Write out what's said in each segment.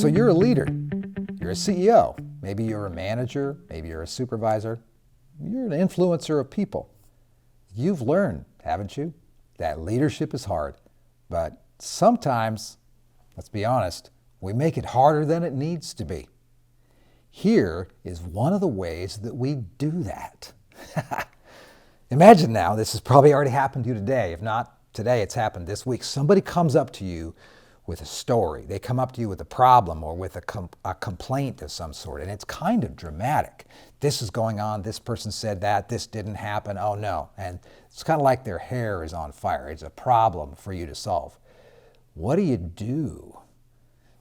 So you're a leader, you're a CEO, maybe you're a manager, maybe you're a supervisor, you're an influencer of people. You've learned, haven't you, that leadership is hard, but sometimes, let's be honest, we make it harder than it needs to be. Here is one of the ways that we do that. Imagine now, this has probably already happened to you today. If not today, it's happened this week. Somebody comes up to you with a story. They come up to you with a problem or with a complaint of some sort, and it's kind of dramatic. This is going on, this person said that, this didn't happen, oh no. And it's kind of like their hair is on fire. It's a problem for you to solve. What do you do?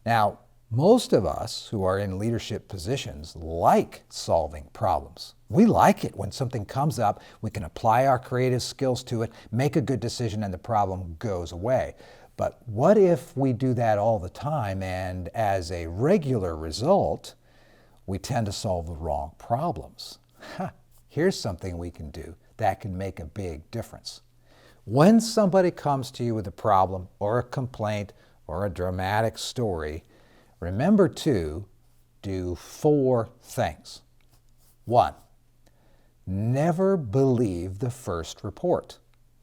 Now, most of us who are in leadership positions like solving problems. We like it when something comes up, we can apply our creative skills to it, make a good decision, and the problem goes away. But what if we do that all the time, and as a regular result, we tend to solve the wrong problems? Here's something we can do that can make a big difference. When somebody comes to you with a problem or a complaint or a dramatic story, remember to do 4 things. 1, never believe the first report.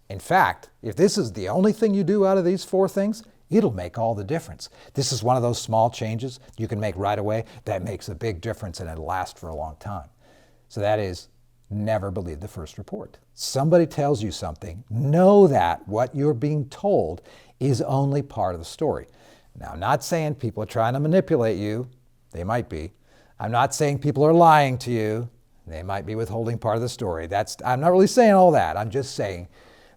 In fact, if this is the only thing you do out of these 4 things, it'll make all the difference. This is one of those small changes you can make right away that makes a big difference, and it'll last for a long time. So that is, never believe the first report. Somebody tells you something, know that what you're being told is only part of the story. Now, I'm not saying people are trying to manipulate you. They might be. I'm not saying people are lying to you. They might be withholding part of the story. I'm not really saying all that. I'm just saying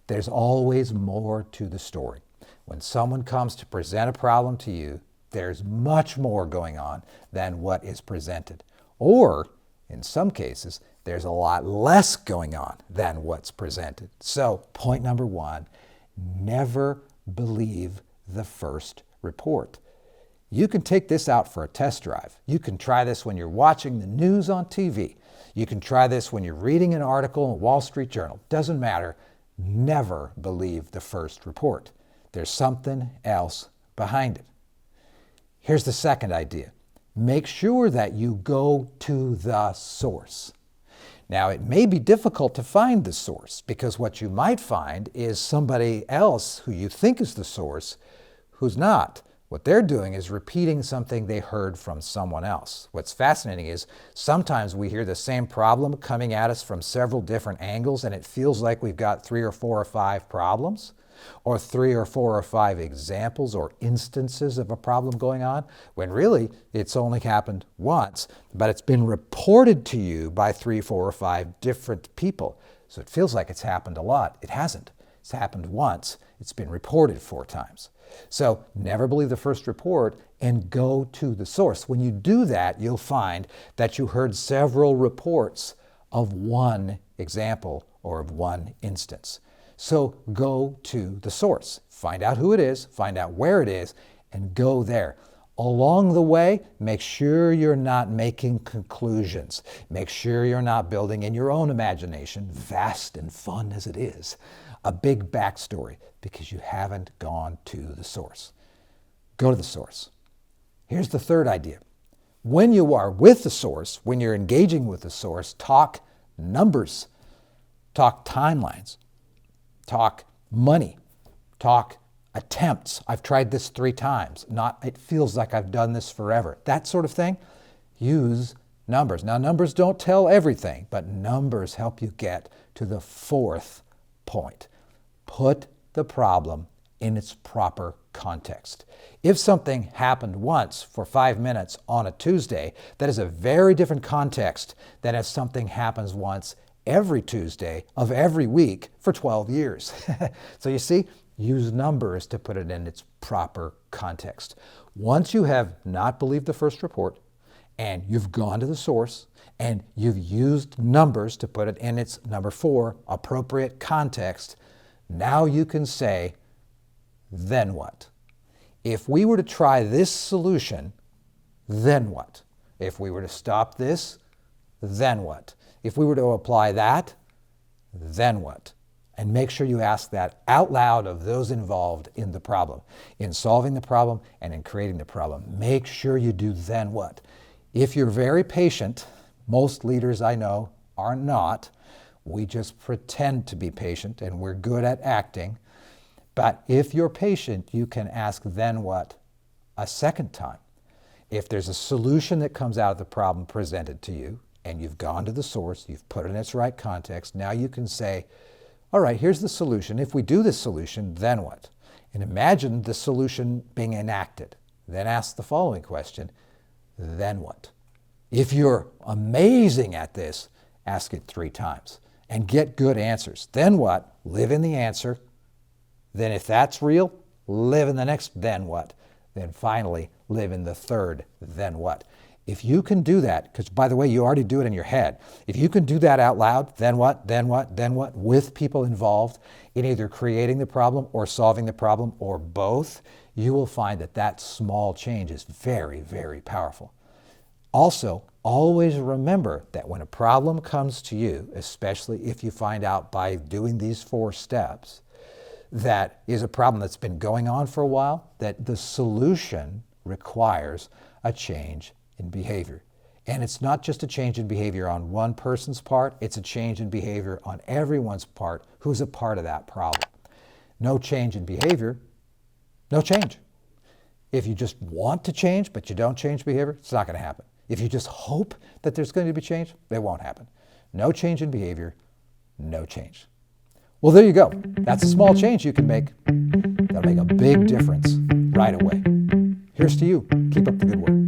there's always more to the story. When someone comes to present a problem to you, there's much more going on than what is presented. Or, in some cases, there's a lot less going on than what's presented. So, point number 1, never believe the first report. You can take this out for a test drive. You can try this when you're watching the news on TV. You can try this when you're reading an article in the Wall Street Journal. Doesn't matter. Never believe the first report. There's something else behind it. Here's the second idea. Make sure that you go to the source. Now, it may be difficult to find the source because what you might find is somebody else who you think is the source who's not. What they're doing is repeating something they heard from someone else. What's fascinating is sometimes we hear the same problem coming at us from several different angles, and it feels like we've got 3 or 4 or 5 problems, or 3 or 4 or 5 examples or instances of a problem going on, when really it's only happened once, but it's been reported to you by 3, 4, or 5 different people. So it feels like it's happened a lot. It hasn't. It's happened once. It's been reported 4 times. So never believe the first report and go to the source. When you do that, you'll find that you heard several reports of one example or of one instance. So go to the source. Find out who it is, find out where it is, and go there. Along the way, make sure you're not making conclusions. Make sure you're not building in your own imagination, vast and fun as it is, a big backstory, because you haven't gone to the source. Go to the source. Here's the third idea. When you are with the source, when you're engaging with the source, talk numbers, talk timelines, talk money, talk attempts. I've tried this 3 times. It feels like I've done this forever. That sort of thing. Use numbers. Now, numbers don't tell everything, but numbers help you get to the 4th point. Put the problem in its proper context. If something happened once for 5 minutes on a Tuesday, that is a very different context than if something happens once every Tuesday of every week for 12 years. So you see, use numbers to put it in its proper context. Once you have not believed the first report, and you've gone to the source, and you've used numbers to put it in its number 4 appropriate context, now you can say, then what? If we were to try this solution, then what? If we were to stop this, then what? If we were to apply that, then what? And make sure you ask that out loud of those involved in the problem, in solving the problem and in creating the problem. Make sure you do then what? If you're very patient, most leaders I know are not. We just pretend to be patient and we're good at acting. But if you're patient, you can ask then what a second time. If there's a solution that comes out of the problem presented to you and you've gone to the source, you've put it in its right context, now you can say, all right, here's the solution. If we do this solution, then what? And imagine the solution being enacted. Then ask the following question, then what? If you're amazing at this, ask it 3 times and get good answers. Then what? Live in the answer. Then if that's real, live in the next then what? Then finally, live in the third then what? If you can do that, because by the way, you already do it in your head. If you can do that out loud, then what, then what, then what, with people involved in either creating the problem or solving the problem or both, you will find that that small change is very, very powerful. Also, always remember that when a problem comes to you, especially if you find out by doing these 4 steps, that is a problem that's been going on for a while, that the solution requires a change in behavior. And it's not just a change in behavior on one person's part, it's a change in behavior on everyone's part who's a part of that problem. No change in behavior, no change. If you just want to change but you don't change behavior, it's not going to happen. If you just hope that there's going to be change, it won't happen. No change in behavior, no change. Well, there you go. That's a small change you can make. That'll make a big difference right away. Here's to you. Keep up the good work.